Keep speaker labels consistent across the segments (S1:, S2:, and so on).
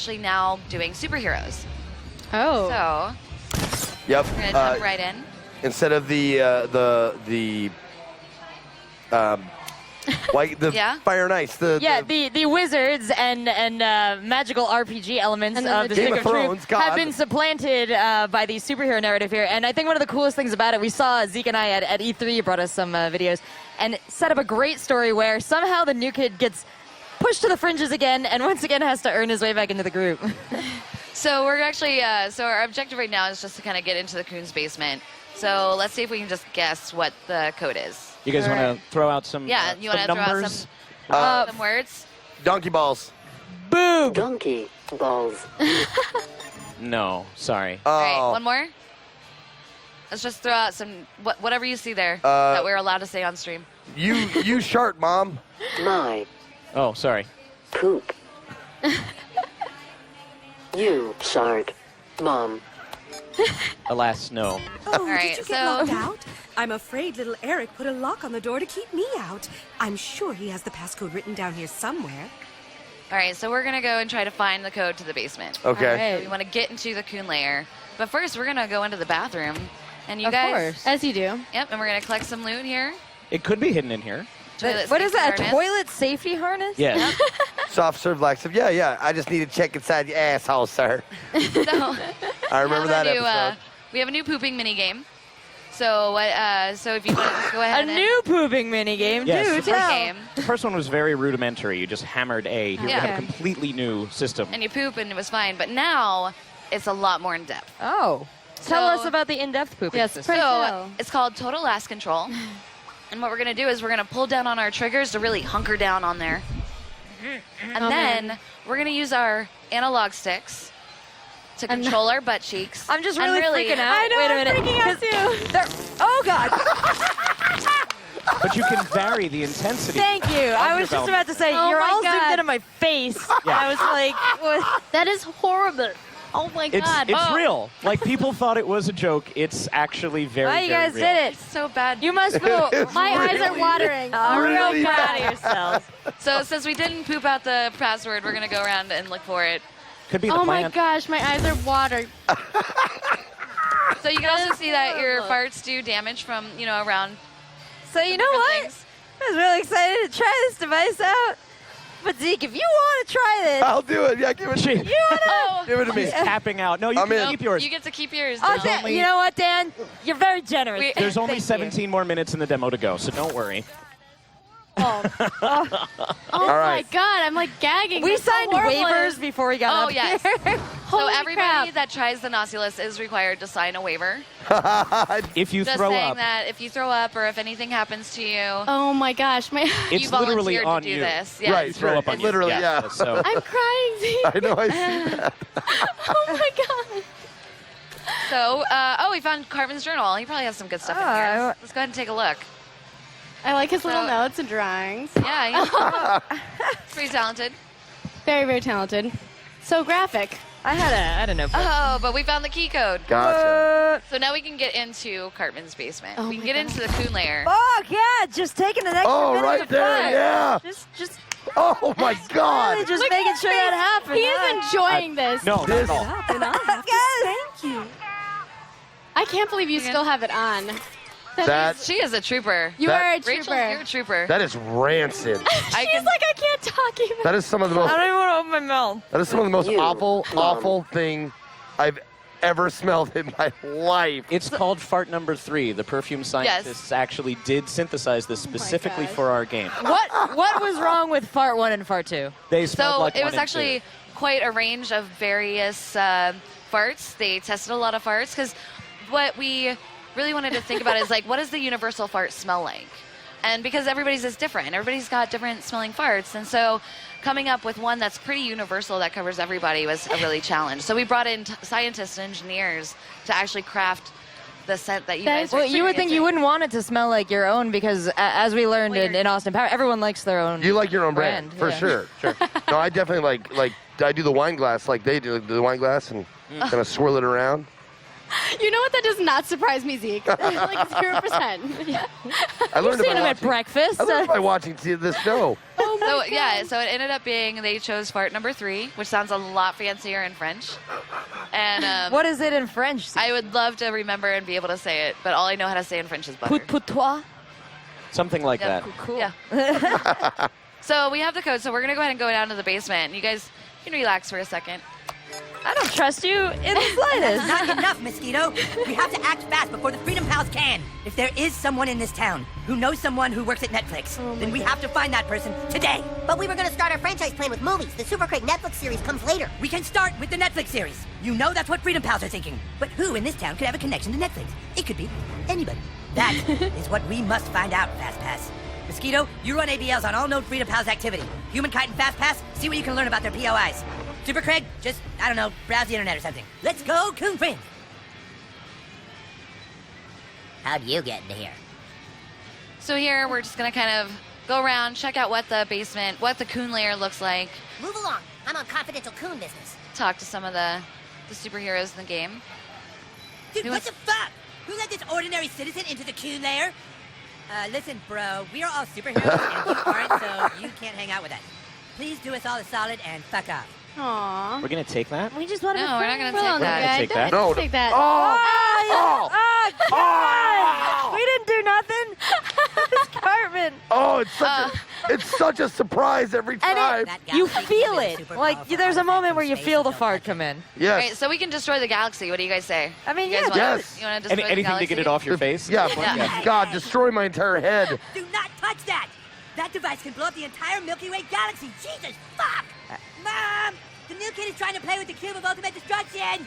S1: actually now doing superheroes.
S2: Oh.
S1: So
S3: Yep.
S1: we're gonna jump right in.
S3: Instead of the
S1: Yeah?
S3: Fire and Ice.
S4: The wizards and magical RPG elements
S2: And then
S4: of
S2: the
S4: the
S3: Game
S4: Stick
S3: of
S4: of
S3: Thrones,
S4: Truth
S3: God.
S4: have been supplanted by the superhero narrative here. And I think one of the coolest things about it, we saw Zeke and I at E3 brought us some videos and set up a great story where somehow the new kid gets pushed to the fringes again and once again has to earn his way back into the group.
S1: So we're actually, so our objective right now is just to kind of get into the Coon's basement. So let's see if we can just guess what the code is.
S5: You guys want to throw out some
S1: Yeah, you want to
S5: some
S1: throw out
S5: numbers?
S1: some words?
S3: Donkey balls.
S4: Boob!
S6: Donkey balls.
S5: No, sorry.
S3: Oh.
S1: All right, one more. Let's just throw out some, whatever you see there that we're allowed to say on stream.
S3: You shark, Mom.
S6: My
S5: Oh, sorry.
S6: poop. You shark, Mom.
S5: Alas, no.
S7: Oh,
S1: All right,
S7: did you
S1: so-
S7: get locked out? I'm afraid little Eric put a lock on the door to keep me out. I'm sure he has the passcode written down here somewhere.
S1: All right, so we're going to go and try to find the code to the basement.
S3: Okay.
S1: So we want to get into the Coon lair. But first, we're going to go into the bathroom. And you
S4: Of
S1: guys...
S4: course.
S2: As you do.
S1: Yep, and we're going to collect some loot here.
S5: It could be hidden in here.
S4: What is that, a
S1: harness.
S4: toilet safety harness?
S5: Yes.
S3: Soft serve laxative. Yeah. I just need to check inside your asshole, sir.
S1: So,
S3: I remember that episode.
S1: we have a new pooping mini game. So what? So if you want to just go
S4: A
S1: ahead and
S4: new pooping minigame,
S5: Yes,
S4: dude.
S5: the
S1: first
S4: tell.
S1: game,
S5: The first one was very rudimentary. You just hammered A. Here we
S1: Yeah.
S5: have a completely new system.
S1: and you poop and it was fine. But now it's a lot more in depth.
S4: Oh. Tell
S1: So-
S4: us about the in-depth pooping
S2: Yes,
S4: system.
S2: pray
S1: So
S2: tell.
S1: it's called Total Last Control. And what we're gonna do is we're gonna pull down on our triggers to really hunker down on there. And then we're gonna use our analog sticks to control our butt cheeks.
S4: I'm just
S1: and
S4: really freaking out.
S2: I know,
S4: Wait a
S2: I'm
S4: minute.
S2: freaking out too.
S4: Oh, God.
S5: But you can vary the intensity.
S4: Thank you. I was just about to say,
S2: Oh
S4: you're
S2: my
S4: all zoomed
S2: God.
S4: into my face.
S5: Yeah.
S4: I was like, what?
S2: That is horrible. Oh my
S5: It's
S2: God.
S5: real. Like, people thought it was a joke. It's actually very,
S4: Oh, you
S5: very
S4: guys
S5: real.
S4: did it.
S1: So bad.
S4: You must feel
S2: My eyes are watering.
S3: Really
S4: real proud of yourselves.
S1: So since we didn't poop out the password, we're gonna go around and look for it.
S5: Could be the
S2: Oh my
S5: plant.
S2: gosh, my eyes are watering.
S1: So you can also see that your farts do damage from, around
S4: So you know
S1: different
S4: what?
S1: things.
S4: I was really excited to try this device out. But Zeke, if you want to try this,
S3: I'll do it. Yeah, give it to me.
S1: Oh,
S3: Give it to me.
S5: He's tapping out. No, you
S3: I'm
S5: can
S3: in.
S5: keep yours.
S1: you get to keep yours.
S4: oh,
S5: There's only-
S4: you know what, Dan? You're very generous.
S1: We-
S5: There's only
S4: Thank you.
S5: 17 more minutes in the demo to go, so don't worry.
S2: Oh
S3: All
S2: my
S3: right.
S2: God, I'm like gagging.
S4: We
S2: That's so
S4: signed
S2: horrible.
S4: waivers before we got
S1: Oh,
S4: up
S1: yes.
S4: here.
S1: So
S2: Holy
S1: everybody
S2: crap.
S1: that tries the Noseulus is required to sign a waiver.
S5: If you
S1: Just
S5: throw
S1: saying
S5: up,
S1: that if you throw up or if anything happens to you,
S2: Oh my gosh, my
S5: it's
S1: you
S5: literally
S1: volunteered
S5: on
S1: to do
S5: you.
S1: this. Yes.
S3: Right.
S5: Throw up on you.
S3: Literally,
S5: Yes,
S3: yeah.
S5: So
S2: I'm crying. Zeke.
S3: I know. I see that.
S2: Oh my God.
S1: So, we found Cartman's journal. He probably has some good stuff in
S4: Oh,
S1: here. Let's go ahead and take a look.
S2: I like his little
S1: So-
S2: notes and drawings.
S1: Yeah, he's pretty talented.
S2: Very, very talented. So graphic.
S4: I had a notebook.
S1: Oh, but we found the key code.
S3: Gotcha.
S1: So now we can get into Cartman's basement.
S2: Oh
S1: we can
S2: my
S1: get into the Coon lair.
S4: Fuck yeah! Just taking an extra
S3: Oh,
S4: minute
S3: right
S4: of
S3: there.
S4: fun.
S3: Yeah.
S4: Just
S3: Oh my God.
S4: really just
S2: Look
S4: making
S2: at his
S4: sure
S2: face.
S4: that happens.
S2: He is enjoying this.
S5: no, not at all.
S7: Up and I'll have to
S4: Yes.
S7: thank you.
S2: I can't believe you still have it on.
S3: That
S1: She is a trooper.
S2: You
S3: that-
S2: are a
S1: Rachel,
S2: trooper.
S1: you're a trooper.
S3: that is rancid.
S1: I
S2: She's
S1: can,
S2: like, I can't talk even.
S3: That is some of the
S4: I
S3: most.
S4: don't even want to open my mouth.
S3: That is some of the most
S6: You,
S3: awful thing I've ever smelled in my life.
S5: It's called Fart Number 3. The perfume scientists actually did synthesize this specifically
S2: gosh.
S5: for our game.
S4: What was wrong with Fart 1 and Fart 2?
S5: They smelled
S1: so
S5: like
S1: it
S5: one
S1: was
S5: and
S1: actually
S5: two.
S1: quite a range of various farts. They tested a lot of farts because what we really wanted to think about is like, what does the universal fart smell like? And because everybody's is different, everybody's got different smelling farts, and so coming up with one that's pretty universal that covers everybody was a really challenge. So we brought in scientists and engineers to actually craft the scent that you
S2: That
S1: guys
S2: is
S1: are
S4: Well, you would think you
S1: experiencing.
S4: wouldn't want it to smell like your own because, as we learned in Austin Power, everyone likes their own.
S3: You like your own brand, for
S4: yeah.
S3: sure. Sure. No, I definitely like I do the wine glass like they do, the wine glass and kind of swirl it around.
S2: You know what? That does not surprise me, Zeke. Like 0%. Yeah.
S3: I learned
S4: Seen
S3: about
S4: him at
S3: watching,
S4: breakfast.
S3: I learned by watching this show.
S1: So yeah, so it ended up being they chose fart number 3, which sounds a lot fancier in French. And
S4: What is it in French?
S1: I would love to remember and be able to say it, but all I know how to say in French is butter.
S4: Pour-toi?
S5: Something like
S1: Yeah,
S5: that.
S4: Cool.
S1: Yeah. So we have the code, so we're gonna go ahead and go down to the basement. You guys can relax for a second.
S4: I don't trust you in the slightest.
S8: Not enough, Mosquito. We have to act fast before the Freedom Pals can. If there is someone in this town who knows someone who works at Netflix, then we have to find that person today.
S9: But we were going to start our franchise plan with movies. The Super Craig Netflix series comes later.
S8: We can start with the Netflix series. You know that's what Freedom Pals are thinking. But who in this town could have a connection to Netflix? It could be anybody. That is what we must find out, Fast Pass. Mosquito, you run ABLs on all known Freedom Pals activity. Human Kite and Fast Pass, see what you can learn about their POIs. Super Craig, just, I don't know, browse the internet or something. Let's go, Coon Friends.
S9: How'd you get into here?
S1: So here we're just gonna kind of go around, check out what the basement, what the Coon lair looks like,
S9: Move along. I'm on confidential Coon business.
S1: talk to some of the superheroes in the game.
S8: Dude,
S1: Who
S8: what
S1: wants-
S8: the fuck? Who let this ordinary citizen into the Coon lair? Listen, bro, we are all superheroes and you aren't, so you can't hang out with us. Please do us all a solid and fuck off.
S2: Aww.
S5: We're going to take that?
S4: We just want to
S1: No, we're not gonna
S2: Well,
S1: take that.
S2: guys,
S5: Take that.
S3: No,
S2: Take that.
S3: Oh, oh,
S4: We didn't do nothing. It's Cartman.
S3: oh, it's such a surprise every time.
S8: That guy
S4: You
S8: thinks
S4: feel
S8: he's
S4: it.
S8: super
S4: Like,
S8: powerful
S4: there's a
S8: artifact
S4: moment
S8: from
S4: where you
S8: space
S4: feel
S8: and
S4: the
S8: don't
S4: fart
S8: touch it.
S4: come in.
S3: Yes.
S1: Right, so we can destroy the galaxy. What do you guys say?
S4: I mean,
S1: you guys
S4: yeah,
S1: wanna,
S3: yes.
S1: You want to destroy the
S5: Anything
S1: galaxy?
S5: to get it off your face?
S3: Yeah,
S1: Yeah.
S3: God, destroy my entire head.
S8: Do not touch that! That device can blow up the entire Milky Way galaxy! Jesus, fuck! Mom! The new kid is trying to play with the cube of ultimate destruction!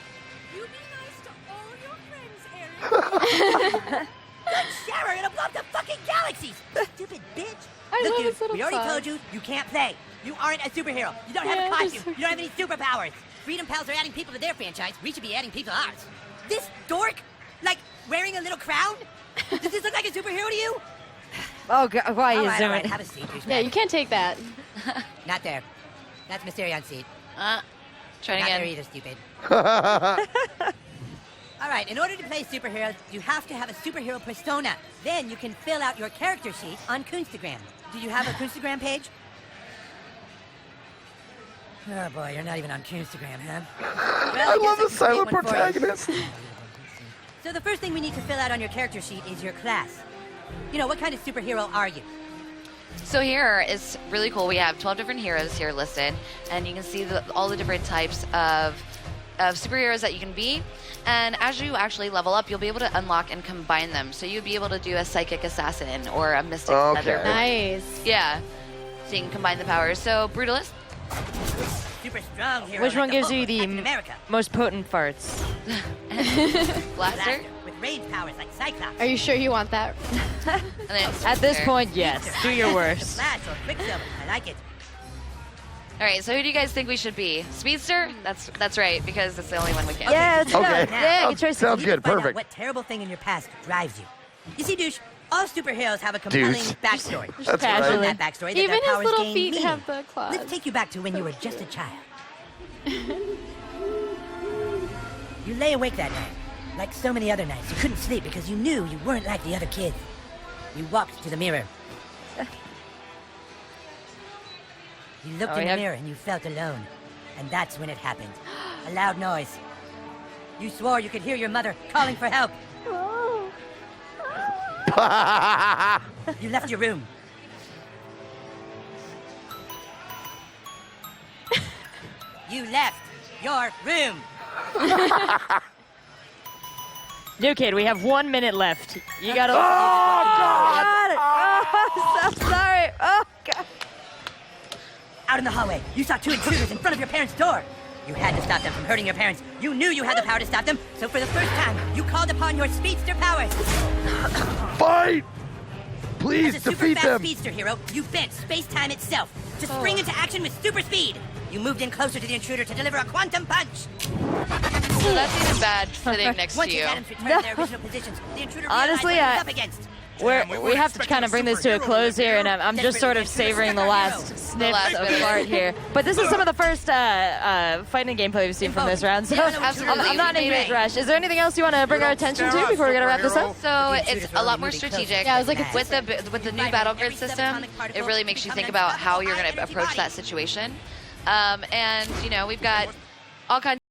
S7: You be nice to all your friends, Eric.
S8: Good shower, it'll blow up the fucking galaxies! Stupid bitch!
S2: I
S8: Look,
S2: love
S8: dude,
S2: this little
S8: we already
S2: song.
S8: told you, you can't play. You aren't a superhero. You don't have
S2: Yeah,
S8: a
S2: they're
S8: costume.
S2: so
S8: You don't have any superpowers. Freedom Pals are adding people to their franchise. We should be adding people to ours. This dork? Like, wearing a little crown? Does this look like a superhero to you?
S4: Oh, God, why
S8: All
S4: is
S8: right, all right,
S4: it?
S8: have a seat, douchebag.
S2: Yeah, you can't take that.
S8: Not there. That's Mysterion's seat.
S1: Trying
S8: Not there
S1: again.
S8: either, stupid. All right, in order to play superheroes, you have to have a superhero persona. Then you can fill out your character sheet on Coonstagram. Do you have a Coonstagram page? Oh boy, you're not even on Coonstagram, huh? Well,
S3: I
S8: guess
S3: love the
S8: can create
S3: silent
S8: one for you.
S3: protagonist.
S8: So the first thing we need to fill out on your character sheet is your class. You know, what kind of superhero are you?
S1: So here is really cool. We have 12 different heroes here listed, and you can see all the different types of superheroes that you can be. And as you actually level up, you'll be able to unlock and combine them. So you'll be able to do a psychic assassin or a mystic
S3: Okay.
S1: feather.
S2: Nice.
S1: Yeah. So you can combine the powers. So Brutalist,
S8: Super strong hero.
S4: Which
S8: like
S4: one
S8: the
S4: gives
S8: Hulk
S4: you
S8: or
S4: the
S8: Captain America?
S4: most potent farts?
S1: Blaster,
S8: Blaster with range powers like Cyclops.
S2: Are you sure you want that?
S1: and then
S4: At this
S1: Speedster.
S4: point, yes. Do your
S8: The
S4: worst.
S8: Flash or Quicksilver. I like it.
S1: All right. So who do you guys think we should be? Speedster? That's right, because it's the only one we can.
S4: Yeah, let's
S3: Okay.
S4: go. Yeah,
S3: Oh,
S4: good choice.
S3: sounds
S8: You need to
S3: good.
S8: find out
S3: Perfect.
S8: what terrible thing in your past drives you. You see, douche, all superheroes have a compelling
S3: Douche.
S8: backstory.
S3: That's
S4: Casually.
S3: right.
S8: On that backstory, that
S2: Even
S8: their
S2: his
S8: powers
S2: little
S8: gain
S2: feet
S8: meaning.
S2: have the claws.
S8: Let's take you back to when you were just a child. You lay awake that night, like so many other nights. You couldn't sleep because you knew you weren't like the other kids. You walked to the mirror. You looked
S4: Oh,
S8: in
S4: yeah.
S8: the mirror and you felt alone. And that's when it happened. A loud noise. You swore you could hear your mother calling for help. You left your room. You left your room.
S4: New kid, we have 1 minute left. You gotta.
S3: Oh, God!
S4: Got it. Oh, I'm so sorry. Oh, God.
S8: Out in the hallway, you saw two intruders in front of your parents' door. You had to stop them from hurting your parents. You knew you had the power to stop them, so for the first time, you called upon your speedster powers.
S3: Fight! Please
S8: As a super
S3: defeat
S8: fast
S3: them.
S8: speedster hero, you bent space-time itself to spring into action with super speed. You moved in closer to the intruder to deliver a quantum punch.
S1: So that's even bad sitting next
S8: Once
S1: to you.
S8: his atoms returned to their original positions, the intruder realized
S4: Honestly,
S8: what he was
S4: I-
S8: up against.
S4: we have to kind of bring this to a close here, and I'm just sort of savoring the last sniffs of fart here. But this is some of the first fighting gameplay we've seen from this round, so I'm not in a huge rush. Is there anything else you want to bring our attention to before we gotta wrap this up?
S1: So it's a lot more strategic.
S2: Yeah, I was like,
S1: with the new battle grid system, it really makes you think about how you're going to approach that situation. And you know, we've got all kinds